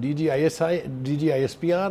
DG ISPR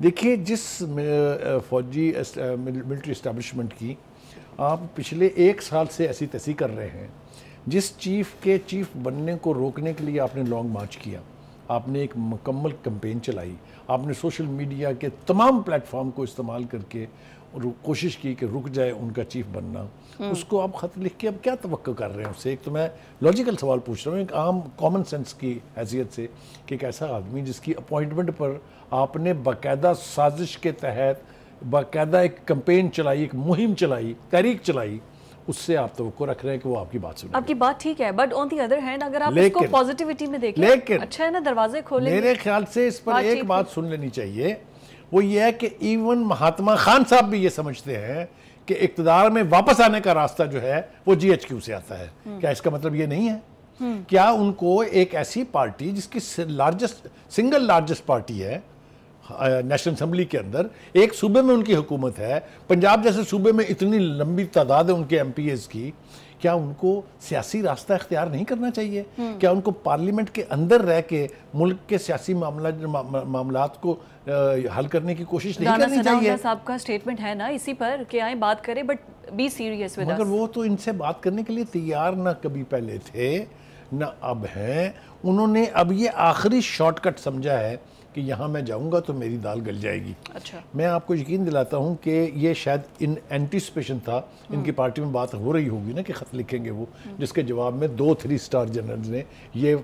دیکھیے جس فوجی ملٹری اسٹیبلشمنٹ کی آپ پچھلے 1 سال سے ایسی تیسی کر رہے ہیں، جس چیف کے چیف بننے کو روکنے کے لیے آپ نے لانگ مارچ کیا، آپ نے ایک مکمل کمپین چلائی، آپ نے سوشل میڈیا کے تمام پلیٹ فارم کو استعمال کر کے کوشش کی کہ رک جائے ان کا چیف بننا، اس کو آپ خط لکھ کے اب کیا توقع کر رہے ہیں اس سے؟ ایک تو میں لاجیکل سوال پوچھ رہا ہوں ایک عام کامن سینس کی حیثیت سے، کہ ایک ایسا آدمی جس کی اپوائنٹمنٹ پر آپ نے باقاعدہ سازش کے تحت باقاعدہ ایک کمپین چلائی، ایک مہم چلائی، تحریک چلائی، اس سے آپ توقع رکھ رہے ہیں کہ وہ آپ کی بات سنیں؟ آپ کی بات ٹھیک ہے، but on the other hand اگر آپ اس کو پازیٹیوٹی میں دیکھیں، اچھا ہے نا، دروازے کھولیں۔ میرے خیال سے اس پر ایک بات سن لینی چاہیے، وہ یہ ہے کہ ایون مہاتما خان صاحب بھی یہ سمجھتے ہیں کہ اقتدار میں واپس آنے کا راستہ جو ہے وہ جی ایچ کیو سے آتا ہے۔ کیا اس کا مطلب یہ نہیں ہے؟ کیا ان کو ایک ایسی پارٹی جس کی سنگل لارجسٹ پارٹی ہے نیشنل اسمبلی کے اندر، ایک صوبے میں ان کی حکومت ہے، پنجاب جیسے صوبے میں اتنی لمبی تعداد ہے ان کے ایم پی ایز کی، کیا ان کو سیاسی راستہ اختیار نہیں کرنا چاہیے؟ کیا ان کو پارلیمنٹ کے اندر رہ کے ملک کے سیاسی معاملات کو حل کرنے کی کوشش نہیں کرنی چاہیے؟ صاحب کا سٹیٹمنٹ ہے نا اسی پر کہ آئیں بات کریں، but be serious with us. مگر وہ تو ان سے بات کرنے کے لیے تیار نہ کبھی پہلے تھے نہ اب ہیں، انہوں نے اب یہ آخری شارٹ کٹ سمجھا ہے کہ یہاں میں جاؤں گا تو میری دال گل جائے گی۔ اچھا، میں آپ کو یقین دلاتا ہوں کہ یہ شاید ان اینٹیسپیشن تھا، ان کی پارٹی میں بات ہو رہی ہوگی نا کہ خط لکھیں گے وہ، جس کے جواب میں 2 3 اسٹار جنرلز نے یہ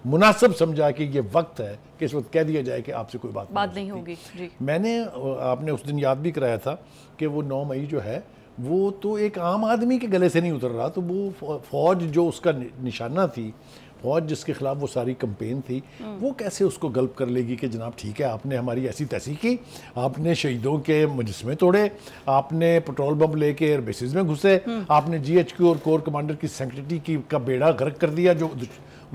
مناسب سمجھا کہ یہ وقت ہے کہ اس وقت کہہ دیا جائے کہ آپ سے کوئی بات نہیں ہوگی۔ جی، میں نے آپ نے اس دن یاد بھی کرایا تھا کہ وہ 9 مئی جو ہے وہ تو ایک عام آدمی کے گلے سے نہیں اتر رہا، تو وہ فوج جو اس کا نشانہ تھی، فوج جس کے خلاف وہ ساری کمپین تھی، وہ کیسے اس کو غلب کر لے گی کہ جناب ٹھیک ہے آپ نے ہماری ایسی تیسی کی، آپ نے شہیدوں کے مجسمے توڑے، آپ نے پٹرول بم لے کے ایئر بیسز میں گھسے، آپ نے جی ایچ کیو اور کور کمانڈر کی سینکٹریٹی کا بیڑا غرق کر دیا جو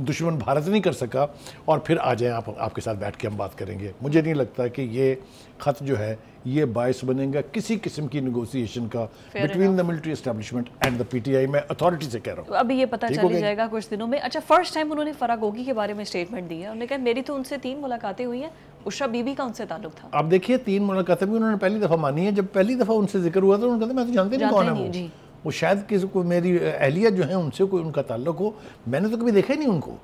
دشمن بھارت نہیں کر سکا، اور پھر آ جائیں آپ کے ساتھ بیٹھ کے ہم بات کریں گے۔ مجھے نہیں لگتا کہ یہ خط جو ہے یہ باعث بنے گا کسی قسم کی نیگوسیشن کا between the military establishment and the P T I. میں اتھارٹی سے کہہ رہا ہوں، ابھی یہ پتہ چل جائے گا کچھ دنوں میں۔ اچھا، فرسٹ ٹائم انہوں نے فرح گوگی کے بارے میں اسٹیٹمنٹ دی ہے، انہوں نے کہا میری تو ان سے 3 ملاقاتیں ہوئی ہیں، عشرہ بی بی کا ان سے تعلق تھا۔ اب دیکھیے 3 ملاقاتیں بھی انہوں نے پہلی دفعہ مانی ہے، جب پہلی دفعہ ان سے ذکر ہوا تھا انہوں نے کہا میں تو جانتے نہیں کون ہے وہ شاید کسی کو میری اہلیہ جو ہیں ان سے کوئی ان کا تعلق ہو، میں نے تو کبھی دیکھا ہی نہیں ان کو۔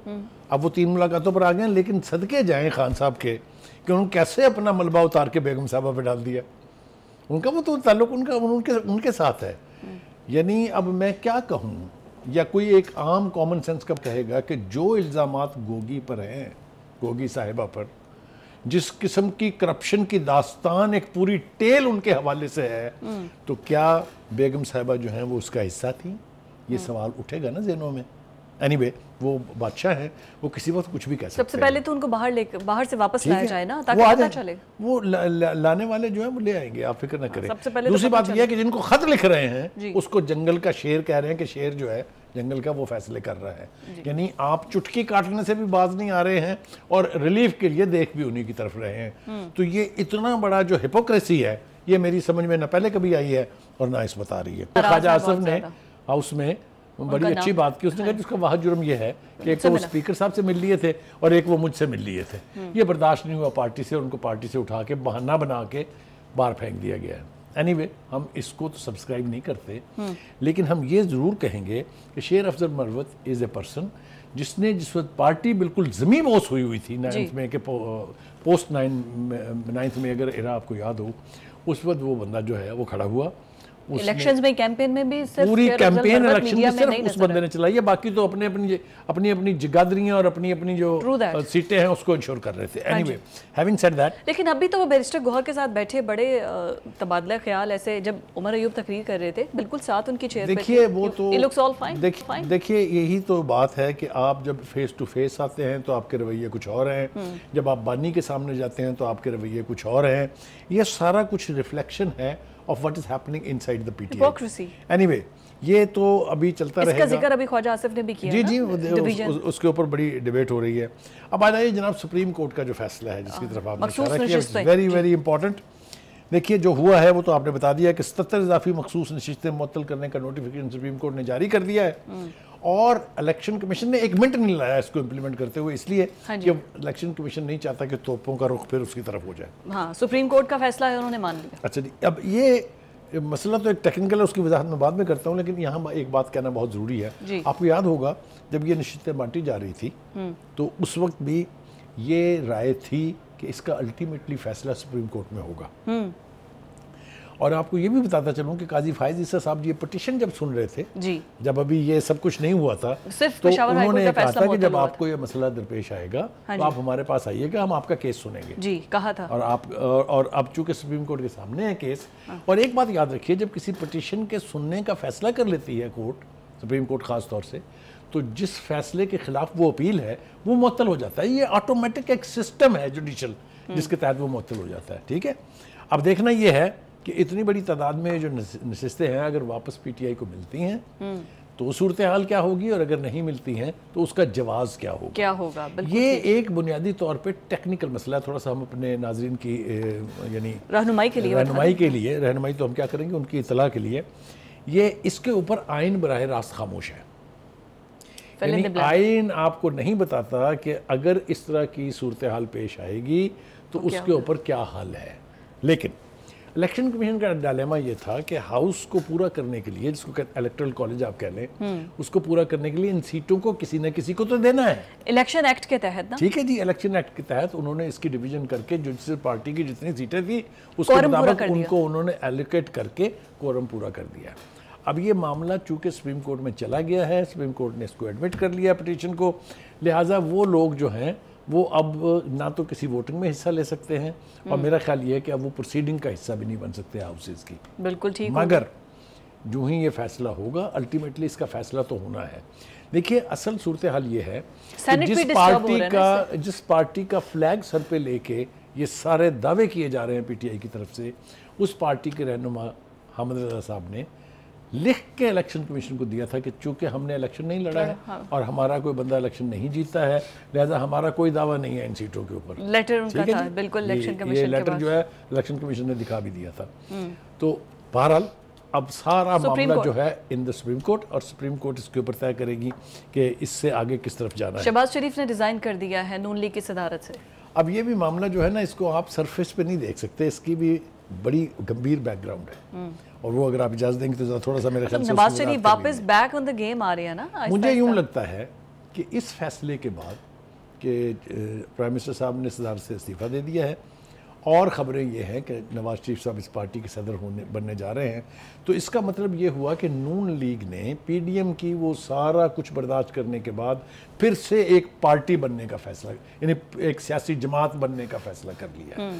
اب وہ 3 ملاقاتوں پر آ گئے ہیں، لیکن صدقے جائیں خان صاحب کے کہ انہوں نے کیسے اپنا ملبہ اتار کے بیگم صاحبہ پہ ڈال دیا۔ ان کا وہ تو تعلق ان کے ساتھ ہے۔ یعنی اب میں کیا کہوں، یا کوئی ایک عام کامن سینس کا کہے گا کہ جو الزامات گوگی پر ہیں، گوگی صاحبہ پر، جس قسم کی کرپشن کی داستان ایک پوری ٹیل ان کے حوالے سے ہے، تو کیا بیگم صاحبہ جو ہیں وہ اس کا حصہ تھیں؟ یہ سوال اٹھے گا نا ذہنوں میں۔ اینی وے وہ بادشاہ ہیں، وہ کسی وقت کچھ بھی کہہ سکتے ہیں۔ سب سے پہلے تو ان کو باہر سے واپس لایا جائے نا تاکہ پتہ چلے۔ وہ لانے والے جو ہیں وہ لے آئیں گے، آپ فکر نہ کریں۔ دوسری بات یہ ہے کہ جن کو خط لکھ رہے ہیں اس کو جنگل کا شیر کہہ رہے ہیں کہ شیر جو ہے جنگل کا وہ فیصلے کر رہا ہے۔ یعنی آپ چٹکی کاٹنے سے بھی باز نہیں آ رہے ہیں اور ریلیف کے لیے دیکھ بھی انہی کی طرف رہے ہیں۔ تو یہ اتنا بڑا جو ہپوکریسی ہے یہ میری سمجھ میں نہ پہلے کبھی آئی ہے اور نہ اس بتا رہی ہے۔ خواجہ آصف نے ہاؤس میں بڑی اچھی بات کی، اس نے کہا جس کا واحد جرم یہ ہے کہ ایک تو وہ اسپیکر صاحب سے مل لیے تھے اور ایک وہ مجھ سے مل لیے تھے، یہ برداشت نہیں ہوا پارٹی سے، ان کو پارٹی سے اٹھا کے بہانہ بنا کے باہر پھینک دیا گیا ہے۔ اینی وے ہم اس کو تو سبسکرائب نہیں کرتے، لیکن ہم یہ ضرور کہیں گے کہ شیر افضل مروت از اے پرسن جس نے جس وقت پارٹی بالکل زمین بوس ہوئی تھی 9th میں کہ پوسٹ 9th میں اگر ایرا آپ کو یاد ہو، اس وقت وہ بندہ جو ہے وہ کھڑا ہوا، الیکشنز میں کیمپین میں بھی پوری کیمپین الیکشن میں صرف اس بندے نے چلائی ہے، باقی تو اپنی جگادریاں اور اپنی جو سیٹیں ہیں اس کو انشور کر رہے تھے۔ Any way having said that, لیکن ابھی تو وہ بیرسٹر گوہر کے ساتھ بیٹھے بڑے تبادلہ خیال ایسے جب عمر ایوب تقریر کر رہے تھے بالکل ساتھ ان کی چیئر پہ، دیکھیے وہ تو دیکھیے یہی تو بات ہے کہ آپ جب فیس ٹو فیس آتے ہیں تو آپ کے رویے کچھ اور ہیں، جب آپ بانی کے سامنے جاتے ہیں تو آپ کے رویے کچھ اور ہیں، یہ سارا کچھ ریفلیکشن ہے of what is happening inside the PTI. Hypocrisy. Anyway, یہ تو ابھی چلتا رہے گا۔ اس کا ذکر ابھی خواجہ آصف نے بھی کیا جی اس کے اوپر بڑی ڈیبیٹ ہو رہی ہے۔ اب آ جائیے جناب سپریم کورٹ کا جو فیصلہ ہے جس کی طرف آپ نے اشارہ کیا، ویری ویری امپورٹنٹ۔ دیکھیے جو ہوا ہے وہ تو آپ نے بتا دیا کہ 77 اضافی مخصوص نشستیں معطل کرنے کا نوٹیفیکیشن سپریم کورٹ نے جاری کر دیا ہے، اور الیکشن کمیشن نے 1 منٹ نہیں لایا اس کو امپلیمنٹ کرتے ہوئے، اس لیے کہ الیکشن کمیشن نہیں چاہتا کہ توپوں کا رخ پھر اس کی طرف ہو جائے. ہاں سپریم کورٹ کا فیصلہ ہے، انہوں نے مان لیا. اچھا جی، اب یہ مسئلہ تو ایک ٹیکنیکل ہے، اس کی وضاحت میں بعد میں کرتا ہوں، لیکن یہاں ایک بات کہنا بہت ضروری ہے. آپ کو یاد ہوگا جب یہ نشستیں بانٹی جا رہی تھی تو اس وقت بھی یہ رائے تھی کہ اس کا الٹیمیٹلی فیصلہ سپریم کورٹ میں ہوگا. اور آپ کو یہ بھی بتاتا چلوں کہ قاضی فائز عیسیٰ صاحب یہ پٹیشن جب سن رہے تھے، جب ابھی یہ سب کچھ نہیں ہوا تھا، تو انہوں نے کہا تھا کہ جب آپ کو یہ مسئلہ درپیش آئے گا تو آپ ہمارے پاس آئیے گا، ہم آپ کا کیس سنیں گے. جی کہا تھا. اور اب چونکہ سپریم کورٹ کے سامنے ہے کیس، اور ایک بات یاد رکھیے، جب کسی پٹیشن کے سننے کا فیصلہ کر لیتی ہے کورٹ، سپریم کورٹ خاص طور سے، تو جس فیصلے کے خلاف وہ اپیل ہے وہ معطل ہو جاتا ہے. یہ آٹومیٹک ایک سسٹم ہے جوڈیشل جس کے تحت وہ معطل ہو جاتا ہے. ٹھیک ہے، اب دیکھنا یہ ہے کہ اتنی بڑی تعداد میں جو نشستیں ہیں اگر واپس پی ٹی آئی کو ملتی ہیں تو صورتحال کیا ہوگی، اور اگر نہیں ملتی ہیں تو اس کا جواز کیا ہوگا. یہ ایک بنیادی طور پہ ٹیکنیکل مسئلہ ہے. تھوڑا سا ہم اپنے ناظرین کی یعنی رہنمائی کے لیے رہنمائی تو ہم کیا کریں گے ان کی اطلاع کے لیے، یہ اس کے اوپر آئین براہ راست خاموش ہے. یعنی آئین آپ کو نہیں بتاتا کہ اگر اس طرح کی صورتحال پیش آئے گی تو اس کے اوپر کیا حل ہے. لیکن الیکشن کمیشن کا ڈائلیما یہ تھا کہ ہاؤس کو پورا کرنے کے لیے، جس کو الیکٹرل کالج آپ کہہ لیں، اس کو پورا کرنے کے لیے ان سیٹوں کو کسی نہ کسی کو تو دینا ہے الیکشن ایکٹ کے تحت نا. ٹھیک ہے جی، الیکشن ایکٹ کے تحت انہوں نے اس کی ڈویژن کر کے جس پارٹی کی جتنی سیٹیں تھی اس کے مطابق ان کو انہوں نے ایلوکیٹ کر کے کورم پورا کر دیا. اب یہ معاملہ چونکہ سپریم کورٹ میں چلا گیا ہے، سپریم کورٹ نے اس کو ایڈمٹ کر لیا پٹیشن کو، لہٰذا وہ لوگ جو ہیں وہ اب نہ تو کسی ووٹنگ میں حصہ لے سکتے ہیں، اور میرا خیال یہ ہے کہ اب وہ پروسیڈنگ کا حصہ بھی نہیں بن سکتے ہاؤسز کی. بالکل ٹھیک. مگر جو ہی یہ فیصلہ ہوگا الٹیمیٹلی اس کا فیصلہ تو ہونا ہے. دیکھیے اصل صورتحال یہ ہے کہ جس پارٹی کا فلیگ سر پہ لے کے یہ سارے دعوے کیے جا رہے ہیں پی ٹی آئی کی طرف سے، اس پارٹی کے رہنما حامد رضا صاحب نے لکھ کے الیکشن کمیشن کو دیا تھا کہ چونکہ ہم نے الیکشن نہیں لڑا ہے اور ہمارا کوئی بندہ الیکشن نہیں جیتا ہے، لہذا ہمارا کوئی دعویٰ نہیں ہے ان سیٹوں کے اوپر. لیٹر ان کا تھا بالکل الیکشن کمیشن یہ لیٹر جو ہے الیکشن کمیشن نے دکھا بھی دیا تھا. تو بہرحال اب سارا معاملہ جو ہے ان دا سپریم کورٹ، اور سپریم کورٹ اس کے اوپر طے کرے گی کہ اس سے آگے کس طرف جانا ہے. شہباز شریف نے ریزائن کر دیا ہے نون لیگ کی صدارت سے. اب یہ بھی معاملہ جو ہے نا، اس کو آپ سرفیس پہ نہیں دیکھ سکتے، اس کی بھی بڑی گمبھیر بیک گراؤنڈ ہے، اور وہ اگر آپ اجازت دیں گے تو تھوڑا سا میرے خیال سے نواز شریف واپس بیک آن دا گیم آ رہے ہیں نا. مجھے یوں لگتا ہے کہ اس فیصلے کے بعد کہ پرائم منسٹر صاحب نے صدارت سے استعفیٰ دے دیا ہے، اور خبریں یہ ہیں کہ نواز شریف صاحب اس پارٹی کے صدر بننے جا رہے ہیں، تو اس کا مطلب یہ ہوا کہ نون لیگ نے پی ڈی ایم کی وہ سارا کچھ برداشت کرنے کے بعد پھر سے ایک پارٹی بننے کا فیصلہ، یعنی ایک سیاسی جماعت بننے کا فیصلہ کر لیا ہے.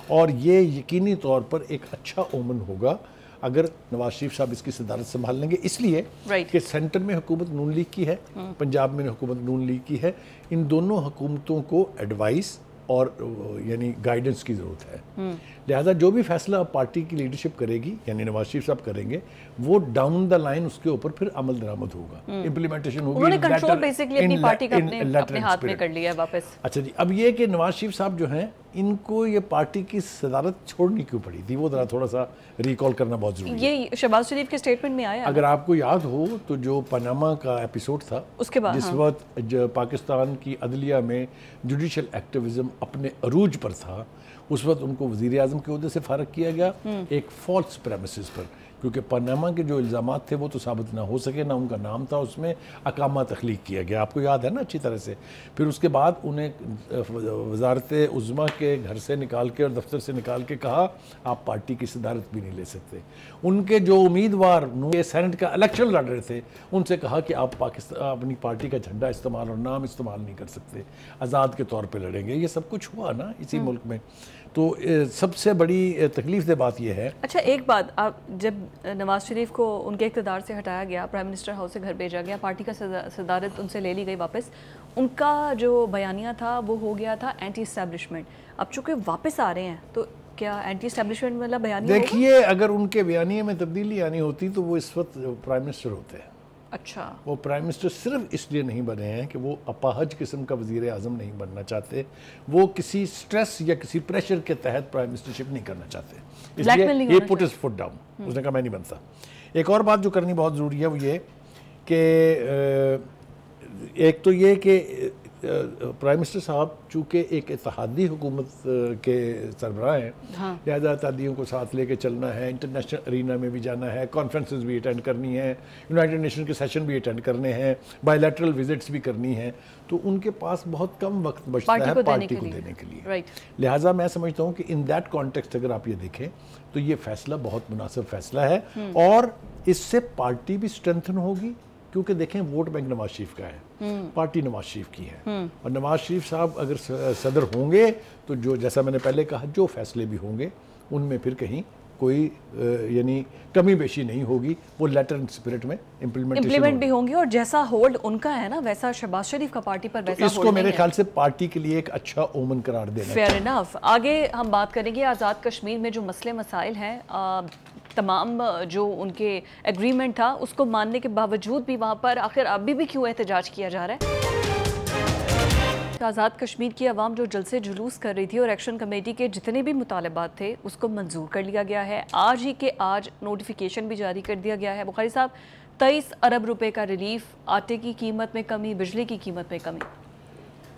اور یہ یقینی طور پر ایک اچھا اومن ہوگا اگر نواز شریف صاحب اس کی صدارت سنبھال لیں گے، اس لیے کہ سینٹر میں حکومت نون لیگ کی ہے، پنجاب میں حکومت نون لیگ کی ہے. ان دونوں حکومتوں کو ایڈوائس اور یعنی گائیڈنس کی ضرورت ہے. لہذا جو بھی فیصلہ پارٹی کی لیڈرشپ کرے گی، یعنی نواز شریف صاحب کریں گے، وہ ڈاؤن دا لائن اس کے اوپر پھر عمل درآمد ہوگا، امپلیمنٹیشن ہوگی. انہوں نے کنٹرول بیسیکلی اپنی پارٹی کا اپنے ہاتھ میں کر لیا ہے واپس. اچھا جی، اب یہ کہ نواز شریف صاحب جو ہیں ان کو یہ پارٹی کی صدارت چھوڑنی کیوں پڑی تھی، وہ ذرا تھوڑا سا ریکال کرنا بہت ضروری ہے. یہ شہباز شریف کے سٹیٹمنٹ میں آیا. اگر آپ کو یاد ہو تو جو پاناما کا ایپیسوڈ تھا، اس کے بعد جس وقت پاکستان کی عدلیہ میں جوڈیشل ایکٹیویزم اپنے عروج پر تھا، اس وقت ان کو وزیر اعظم کے عہدے سے فارغ کیا گیا ایک فالس پریمیسز پر، کیونکہ پاناما کے جو الزامات تھے وہ تو ثابت نہ ہو سکے، نہ ان کا نام تھا اس میں، اقامہ تخلیق کیا گیا. آپ کو یاد ہے نا اچھی طرح سے. پھر اس کے بعد انہیں وزارت عظمیٰ کے گھر سے نکال کے اور دفتر سے نکال کے کہا آپ پارٹی کی صدارت بھی نہیں لے سکتے. ان کے جو امیدوار سینٹ کا الیکشن لڑ رہے تھے ان سے کہا کہ آپ اپنی پارٹی کا جھنڈا استعمال اور نام استعمال نہیں کر سکتے، آزاد کے طور پہ لڑیں گے. یہ سب کچھ ہوا نا اسی ملک میں. تو سب سے بڑی تکلیف دہ بات یہ ہے. اچھا ایک بات، آپ جب نواز شریف کو ان کے اقتدار سے ہٹایا گیا، پرائم منسٹر ہاؤس سے گھر بھیجا گیا، پارٹی کا صدارت ان سے لے لی گئی واپس، ان کا جو بیانیہ تھا وہ ہو گیا تھا اینٹی اسٹیبلشمنٹ. اب چونکہ واپس آ رہے ہیں تو کیا اینٹی اسٹیبلشمنٹ بیانیہ دیکھیے اگر ان کے بیانیے میں تبدیلی آنی ہوتی تو وہ اس وقت پرائم منسٹر ہوتے ہیں. اچھا وہ پرائم منسٹر صرف اس لیے نہیں بنے ہیں کہ وہ اپاہج قسم کا وزیر اعظم نہیں بننا چاہتے, وہ کسی سٹریس یا کسی پریشر کے تحت پرائم منسٹرشپ نہیں کرنا چاہتے, اس لیے یہ پٹ ہز فٹ ڈاؤن, اس نے کہا میں نہیں بنتا. ایک اور بات جو کرنی بہت ضروری ہے وہ یہ کہ ایک تو یہ کہ پرائم منسٹر صاحب چونکہ ایک اتحادی حکومت کے سربراہ ہیں, لہذا اتحادیوں کو ساتھ لے کے چلنا ہے, انٹرنیشنل ارینا میں بھی جانا ہے, کانفرنسز بھی اٹینڈ کرنی ہے, یونائٹڈ نیشن کے سیشن بھی اٹینڈ کرنے ہیں, بائی لیٹرل وزٹس بھی کرنی ہیں, تو ان کے پاس بہت کم وقت بچتا ہے پارٹی کو دینے کے لیے. لہٰذا میں سمجھتا ہوں کہ ان دیٹ کانٹیکسٹ اگر آپ یہ دیکھیں تو یہ فیصلہ بہت مناسب فیصلہ ہے, اور اس سے پارٹی بھی اسٹرینتھن ہوگی, کیونکہ دیکھیں ووٹ بینک نواز شریف کا ہے, پارٹی نواز شریف کی ہے, اور نواز شریف صاحب اگر صدر ہوں گے تو جو جیسا میں نے پہلے کہا جو فیصلے بھی ہوں گے ان میں پھر کہیں کوئی یعنی کمی بیشی نہیں ہوگی, وہ لیٹر اینڈ اسپرٹ میں امپلیمنٹ بھی ہوں گی, اور جیسا ہولڈ ان کا ہے نا ویسا شہباز شریف کا پارٹی پر ویسا اس کو میرے خیال سے پارٹی کے لیے ایک اچھا اومن قرار دینا. Fair enough. آگے ہم بات کریں گے آزاد کشمیر میں جو مسئلے مسائل ہیں, تمام جو ان کے ایگریمنٹ تھا اس کو ماننے کے باوجود بھی وہاں پر آخر ابھی بھی کیوں احتجاج کیا جا رہا ہے. آزاد کشمیر کی عوام جو جلسے جلوس کر رہی تھی اور ایکشن کمیٹی کے جتنے بھی مطالبات تھے اس کو منظور کر لیا گیا ہے. آج ہی کے آج نوٹیفیکیشن بھی جاری کر دیا گیا ہے. بخاری صاحب, 23 ارب روپے کا ریلیف, آٹے کی قیمت میں کمی, بجلی کی قیمت میں کمی.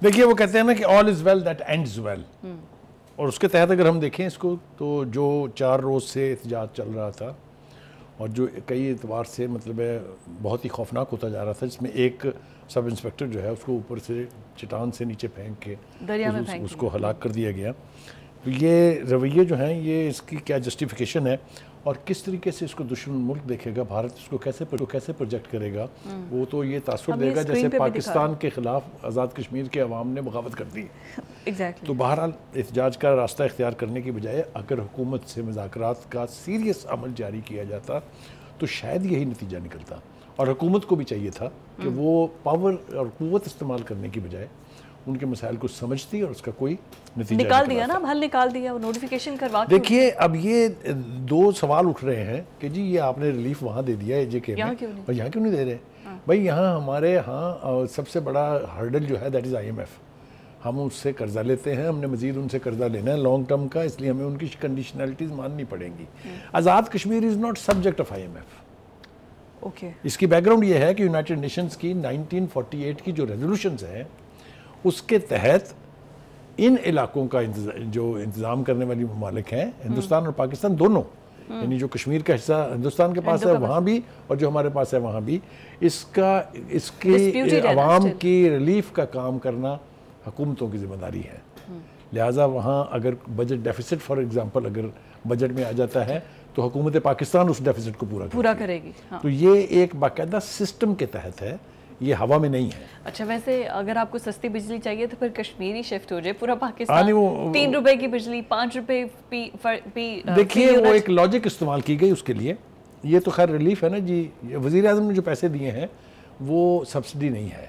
دیکھیے وہ کہتے ہیں نا کہ all is well that ends well, اور اس کے تحت اگر ہم دیکھیں اس کو تو جو 4 روز سے احتجاج چل رہا تھا اور جو کئی اعتبار سے مطلب ہے بہت ہی خوفناک ہوتا جا رہا تھا, جس میں ایک سب انسپیکٹر جو ہے اس کو اوپر سے چٹان سے نیچے پھینک کے اس کو ہلاک کر دیا گیا, تو یہ رویے جو ہیں یہ اس کی کیا جسٹیفیکیشن ہے اور کس طریقے سے اس کو دشمن ملک دیکھے گا, بھارت اس کو کیسے پروجیکٹ کرے گا, وہ تو یہ تاثر دے گا جیسے پاکستان کے خلاف آزاد کشمیر کے عوام نے بغاوت کر دی. تو بہرحال احتجاج کا راستہ اختیار کرنے کی بجائے اگر حکومت سے مذاکرات کا سیریس عمل جاری کیا جاتا تو شاید یہی نتیجہ نکلتا, اور حکومت کو بھی چاہیے تھا کہ وہ پاور اور قوت استعمال کرنے کی بجائے ان کے مسائل کو سمجھتی اور اس کا کوئی نتیجہ نکال دیا نا, حل نکال دیا, وہ نوٹیفیکیشن کروا کے. دیکھیے اب یہ 2 سوال اٹھ رہے ہیں کہ جی یہ آپ نے ریلیف وہاں دے دیا ہے جے کے میں, اور یہاں کیوں نہیں دے رہے. بھائی یہاں ہمارے ہاں سب سے بڑا ہرڈل جو ہے دیٹ از IMF, ہم اس سے قرضہ لیتے ہیں, ہم نے مزید ان سے قرضہ لینا ہے لانگ ٹرم کا, اس لیے ہمیں ان کی کنڈیشنلٹیز ماننی پڑیں گی. Azad Kashmir is not subject of IMF. اس کی بیک گراؤنڈ یہ ہے کہ یونائٹڈ نیشنز کی 1948 کی جو ریزولوشنز ہیں اس کے تحت ان علاقوں کا جو انتظام کرنے والی ممالک ہیں, ہندوستان اور پاکستان دونوں, یعنی جو کشمیر کا حصہ ہندوستان کے پاس ہے وہاں بھی اور جو ہمارے پاس ہے وہاں بھی, اس کی عوام کی ریلیف کا کام کرنا حکومتوں کی ذمہ داری ہے. لہٰذا وہاں اگر بجٹ ڈیفیسٹ فار ایگزامپل اگر بجٹ میں آ جاتا ہے تو حکومت پاکستان اس ڈیفیسٹ کو پورا کرے گی. تو یہ ایک باقاعدہ سسٹم کے تحت ہے, یہ ہوا میں نہیں ہے. اچھا ویسے اگر آپ کو سستی بجلی چاہیے تو پھر کشمیر ہی شفٹ ہو جائے, پورا پاکستان 3 روپے کی بجلی 5 روپے دیکھیے وہ ایک لاجک استعمال کی گئی اس کے لیے. یہ تو خیر ریلیف ہے نا جی, وزیر اعظم نے جو پیسے دیے ہیں وہ سبسڈی نہیں ہے,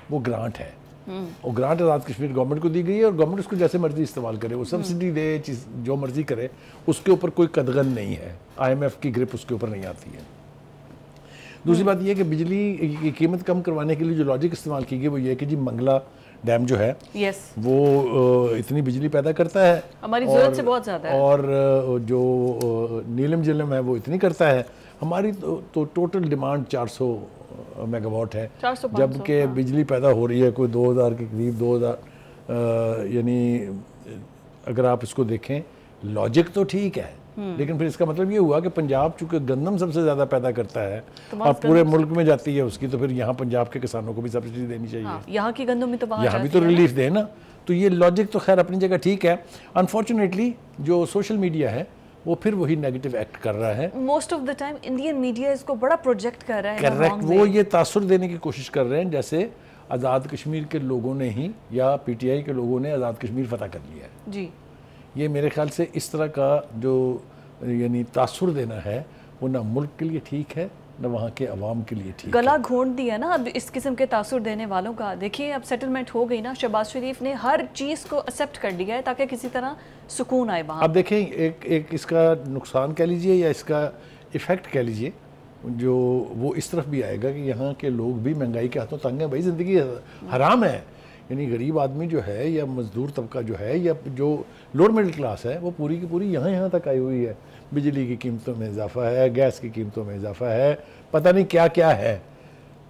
وہ گرانٹ ہے, اور گرانٹ آزاد کشمیر گورنمنٹ کو دی گئی ہے اور گورنمنٹ اس کو جیسے مرضی استعمال کرے, وہ سبسڈی دے جو مرضی کرے, اس کے اوپر کوئی قدغن نہیں ہے, IMF کی گرپ اس کے اوپر نہیں آتی ہے. دوسری بات یہ کہ بجلی کی قیمت کم کروانے کے لیے جو لاجک استعمال کی گئی وہ یہ کہ جی منگلا ڈیم جو ہے وہ اتنی بجلی پیدا کرتا ہے, ہماری ضرورت سے بہت زیادہ ہے, اور جو نیلم جلم ہے وہ اتنی کرتا ہے. ہماری تو ٹوٹل ڈیمانڈ 400 میگا واٹ ہے, جبکہ بجلی پیدا ہو رہی ہے کوئی 2000 کے قریب 2000. یعنی اگر آپ اس کو دیکھیں لاجک تو ٹھیک ہے, لیکن پھر اس کا مطلب یہ ہوا کہ پنجاب چونکہ گندم سب سے زیادہ پیدا کرتا ہے اور پورے ملک میں جاتی ہے اس کی, تو پھر یہاں پنجاب کے کسانوں کو بھی سبسڈی دینی چاہیے. یہاں کی گندم میں تو یہاں بھی تو ریلیف دے نا. تو یہ لاجک تو خیر اپنی جگہ ٹھیک ہے. انفارچونیٹلی جو سوشل میڈیا ہے وہ پھر وہی نیگیٹو ایکٹ کر رہا ہے. Most of the time Indian media اس کو بڑا پروجیکٹ کر رہا ہے. کریکٹ, وہ یہ تاثر دینے کی کوشش کر رہے ہیں جیسے آزاد کشمیر کے لوگوں نے ہی یا PTI کے لوگوں نے آزاد کشمیر فتح کر لیا ہے. جی یہ میرے خیال سے اس طرح کا جو یعنی تاثر دینا ہے وہ نہ ملک کے لیے ٹھیک ہے نہ وہاں کے عوام کے لیے ٹھیک ہے. گلا گھونٹ دیا نا اب اس قسم کے تاثر دینے والوں کا. دیکھیے اب سیٹلمنٹ ہو گئی نا, شہباز شریف نے ہر چیز کو ایکسیپٹ کر لیا ہے تاکہ کسی طرح سکون آئے وہاں. اب دیکھیں ایک اس کا نقصان کہہ لیجئے یا اس کا ایفیکٹ کہہ لیجئے, جو وہ اس طرف بھی آئے گا کہ یہاں کے لوگ بھی مہنگائی کے ہاتھوں تنگ ہیں. بھائی زندگی حرام ہے, یعنی غریب آدمی جو ہے یا مزدور طبقہ جو ہے یا جو لوور مڈل کلاس ہے وہ پوری کی پوری یہاں تک آئی ہوئی ہے. بجلی کی قیمتوں میں اضافہ ہے, گیس کی قیمتوں میں اضافہ ہے, پتہ نہیں کیا کیا ہے.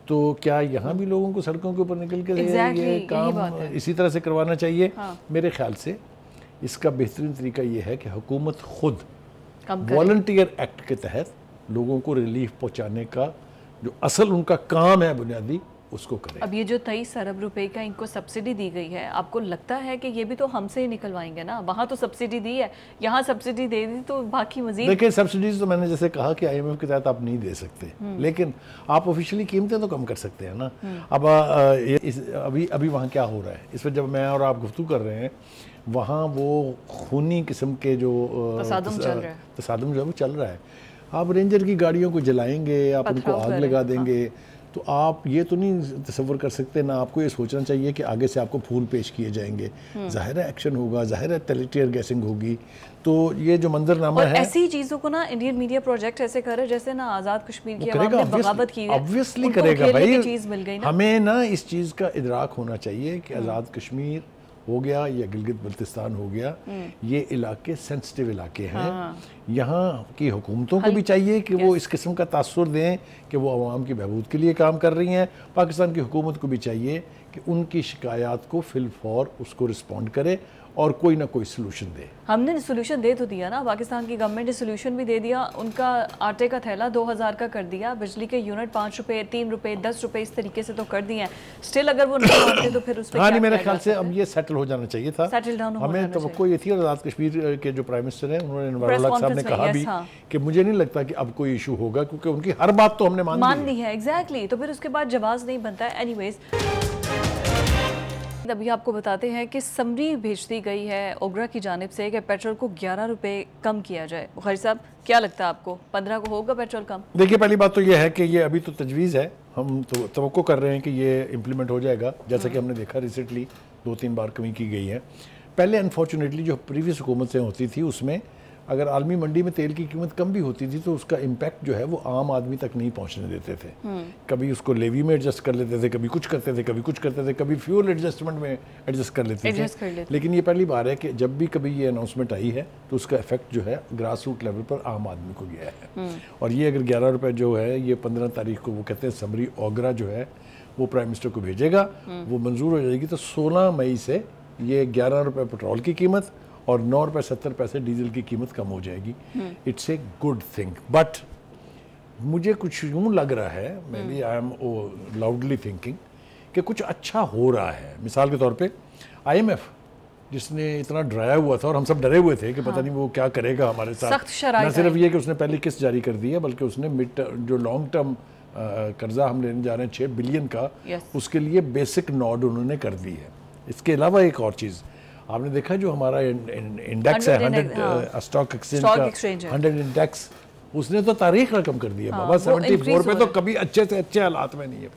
تو کیا یہاں بھی لوگوں کو سڑکوں کے اوپر نکل کے یہ کام اسی طرح سے کروانا چاہیے؟ میرے خیال سے اس کا بہترین طریقہ یہ ہے کہ حکومت خود والنٹیئر ایکٹ کے تحت لوگوں کو ریلیف پہنچانے کا جو اصل ان کا کام ہے بنیادی اس کو کرے. اب یہ جو 23 ارب روپے کا ان کو سبسڈی دی گئی ہے, آپ کو لگتا ہے کہ یہ بھی تو ہم سے ہی نکلوائیں گے نا؟ وہاں تو سبسڈی دی ہے, یہاں سبسڈی دے دی تو باقی مزید. دیکھیں سبسڈیز تو میں نے جیسے کہا کہ آئی ایم ایف کے تحت آپ نہیں دے سکتے, لیکن آپ آفیشلی قیمتیں تو کم کر سکتے ہیں نا. اب ابھی وہاں کیا ہو رہا ہے اس وقت جب میں اور آپ گفتگو کر رہے ہیں, وہاں وہ خونی قسم کے جو تصادم جو ہے وہ چل رہا ہے. آپ رینجر کی گاڑیوں کو جلائیں گے, آپ ان کو آگ لگا دیں گے, تو آپ یہ تو نہیں تصور کر سکتے, نہ آپ کو یہ سوچنا چاہیے کہ آگے سے آپ کو پھول پیش کیے جائیں گے. ظاہر ہے ایکشن ہوگا, ظاہر ہے ٹیئر گیسنگ ہوگی. تو یہ جو منظر نامہ ہے, ایسی چیزوں کو نا انڈین میڈیا پروجیکٹ ایسے کر رہا ہے جیسے نا آزاد کشمیر کی عوام نے بغاوت کی ہے. obviously کرے گا بھائی. ہمیں نا اس چیز کا ادراک ہونا چاہیے کہ آزاد کشمیر ہو گیا یا گلگت بلتستان ہو گیا, یہ علاقے سینسٹیو علاقے ہیں. یہاں کی حکومتوں کو بھی چاہیے کہ وہ اس قسم کا تاثر دیں کہ وہ عوام کی بہبود کے لیے کام کر رہی ہیں. پاکستان کی حکومت کو بھی چاہیے کہ ان کی شکایات کو فی الفور اس کو رسپونڈ کرے اور کوئی نہ کوئی سلوشن دے. ہم نے سلوشن دے تو دیا نا, پاکستان کی گورنمنٹ نے سلوشن بھی دے دیا. ان کا آٹے کا تھیلا 2000 کا کر دیا, بجلی کے یونٹ 5 روپے 3 روپے 10 روپے اس طریقے سے تو کر دیے ہیں. اسٹل اگر وہ نہیں ہوتے تو پھر اس پہ نہیں, میرے خیال سے اب یہ سیٹل ہو جانا چاہیے تھا. ہمیں توقع یہ تھی, اور آزاد کشمیر کے جو پرائم منسٹر ہیں انہوں نے انوار الحق صاحب نے کہا بھی کہ مجھے نہیں لگتا کہ اب کوئی ایشو ہوگا, کیونکہ ان کی ہر بات تو ہم نے مان لی ہے. ایگزیکٹلی, تو پھر اس کے بعد جواز نہیں بنتا ہے. اینی ویز ابھی آپ کو بتاتے ہیں کہ سمری بھیج دی گئی ہے اوگرا کی جانب سے کہ پیٹرول کو 11 روپے کم کیا جائے. بخاری صاحب کیا لگتا ہے آپ کو 15 کو ہوگا پیٹرول کم؟ دیکھیے پہلی بات تو یہ ہے کہ یہ ابھی تو تجویز ہے, ہم تو توقع کر رہے ہیں کہ یہ امپلیمنٹ ہو جائے گا. جیسا کہ ہم نے دیکھا ریسنٹلی 2-3 بار کمی کی گئی ہے. پہلے انفارچونیٹلی جو پریویس حکومت سے ہوتی تھی اس میں اگر عالمی منڈی میں تیل کی قیمت کم بھی ہوتی تھی تو اس کا امپیکٹ جو ہے وہ عام آدمی تک نہیں پہنچنے دیتے تھے. کبھی اس کو لیوی میں ایڈجسٹ کر لیتے تھے, کبھی کچھ کرتے تھے, کبھی کچھ کرتے تھے, کبھی فیول ایڈجسٹمنٹ میں ایڈجسٹ کر لیتے تھے. لیکن یہ پہلی بار ہے کہ جب بھی کبھی یہ اناؤنسمنٹ آئی ہے تو اس کا افیکٹ جو ہے گراس روٹ لیول پر عام آدمی کو گیا ہے. اور یہ اگر 11 روپے جو ہے یہ 15 تاریخ کو وہ کہتے ہیں سمری اوگرا جو ہے وہ پرائم منسٹر کو بھیجے گا, وہ منظور ہو جائے گی تو 16 مئی سے یہ 11 روپے پیٹرول کی قیمت اور 9 روپے 70 پیسے ڈیزل کی قیمت کم ہو جائے گی. It's a good thing, but مجھے کچھ یوں لگ رہا ہے, میں بھی آئی ایم لاؤڈلی تھنکنگ کہ کچھ اچھا ہو رہا ہے. مثال کے طور پہ آئی ایم ایف جس نے اتنا ڈرایا ہوا تھا اور ہم سب ڈرے ہوئے تھے کہ پتہ نہیں وہ کیا کرے گا ہمارے ساتھ. نہ صرف یہ کہ اس نے پہلی قسط جاری کر دی ہے بلکہ اس نے جو لانگ ٹرم قرضہ ہم لینے جا رہے ہیں 6 بلین کا, اس کے لیے بیسک نوڈ انہوں نے کر دی ہے. اس کے علاوہ ایک اور چیز آپ نے دیکھا جو ہمارا انڈیکس ہے 100 اسٹاک ایکسچینج کا 100 انڈیکس, اس نے تو تاریخ رقم کر دی ہے بابا. 74 پہ تو کبھی اچھے سے اچھے حالات میں نہیں ہے.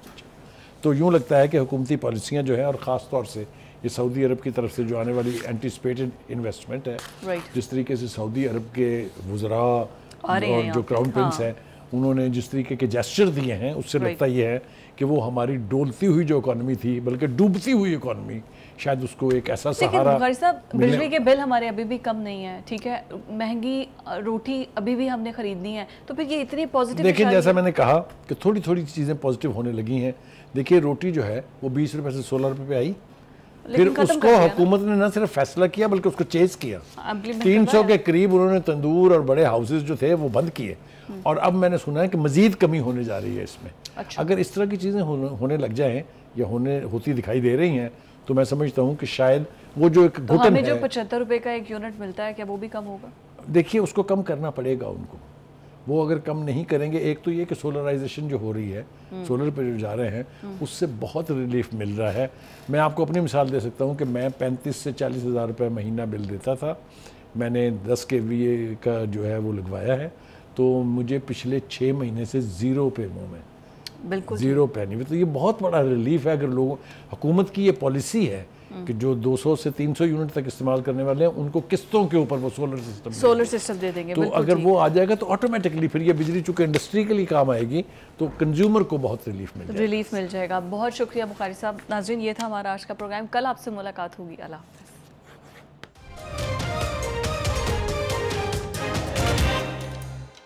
تو یوں لگتا ہے کہ حکومتی پالیسیاں جو ہیں, اور خاص طور سے یہ سعودی عرب کی طرف سے جو آنے والی اینٹیسپیٹڈ انویسٹمنٹ ہے, جس طریقے سے سعودی عرب کے وزراء اور جو کراؤن پرنس ہیں انہوں نے جس طریقے کے جیسچر دیے ہیں, اس سے لگتا یہ ہے کہ وہ ہماری ڈولتی ہوئی جو اکانومی تھی بلکہ ڈوبتی ہوئی اکانومی, شاید اس کو ایک ایسا سہارا. بخاری صاحب بجلی کے بل ہمارے ابھی بھی کم نہیں ہیں, ٹھیک ہے, مہنگی روٹی ابھی بھی ہم نے خریدنی ہے, تو پھر یہ اتنی پازیٹیو. دیکھیں جیسا میں نے کہا کہ تھوڑی تھوڑی چیزیں پازیٹیو ہونے لگی ہیں. دیکھیے روٹی جو ہے وہ 20 روپے سے 16 روپے پہ آئی, پھر اس کو حکومت نے نہ صرف فیصلہ کیا بلکہ اس کو چیز کیا. 300 کے قریب انہوں نے تندور اور بڑے ہاؤسز جو تھے وہ بند کیے, اور اب میں نے سنا ہے کہ مزید کمی ہونے جا رہی ہے اس میں. اگر اس طرح کی چیزیں ہونے لگ جائیں یا ہوتی دکھائی دے رہی ہیں تو میں سمجھتا ہوں کہ شاید وہ جو ایک گھٹن ہے, ہمیں جو 75 روپے کا ایک یونٹ ملتا ہے کیا وہ بھی کم ہوگا؟ دیکھیے اس کو کم کرنا پڑے گا ان کو. وہ اگر کم نہیں کریں گے, ایک تو یہ کہ سولرائزیشن جو ہو رہی ہے, سولر پہ جو جا رہے ہیں, اس سے بہت ریلیف مل رہا ہے. میں آپ کو اپنی مثال دے سکتا ہوں کہ میں 35 سے 40 ہزار روپے مہینہ بل دیتا تھا, میں نے 10 kVA کا جو ہے وہ لگوایا ہے, تو مجھے پچھلے 6 مہینے سے 0 پہ منہ میں, بالکل 0 پہ نہیں. تو یہ بہت بڑا ریلیف ہے. اگر حکومت کی یہ پالیسی ہے کہ جو 200 سے 300 یونٹ تک استعمال کرنے والے ہیں ان کو قسطوں کے اوپر وہ سولر سسٹم دے دیں گے. تو اگر وہ آ جائے گا تو آٹومیٹکلی پھر یہ بجلی چونکہ انڈسٹریکلی کام آئے گی تو کنزیومر کو بہت ریلیف مل جائے گا. بہت شکریہ بخاری صاحب. ناظرین یہ تھا ہمارا آج کا پروگرام. کل آپ سے ملاقات ہوگی. اللہ حافظ.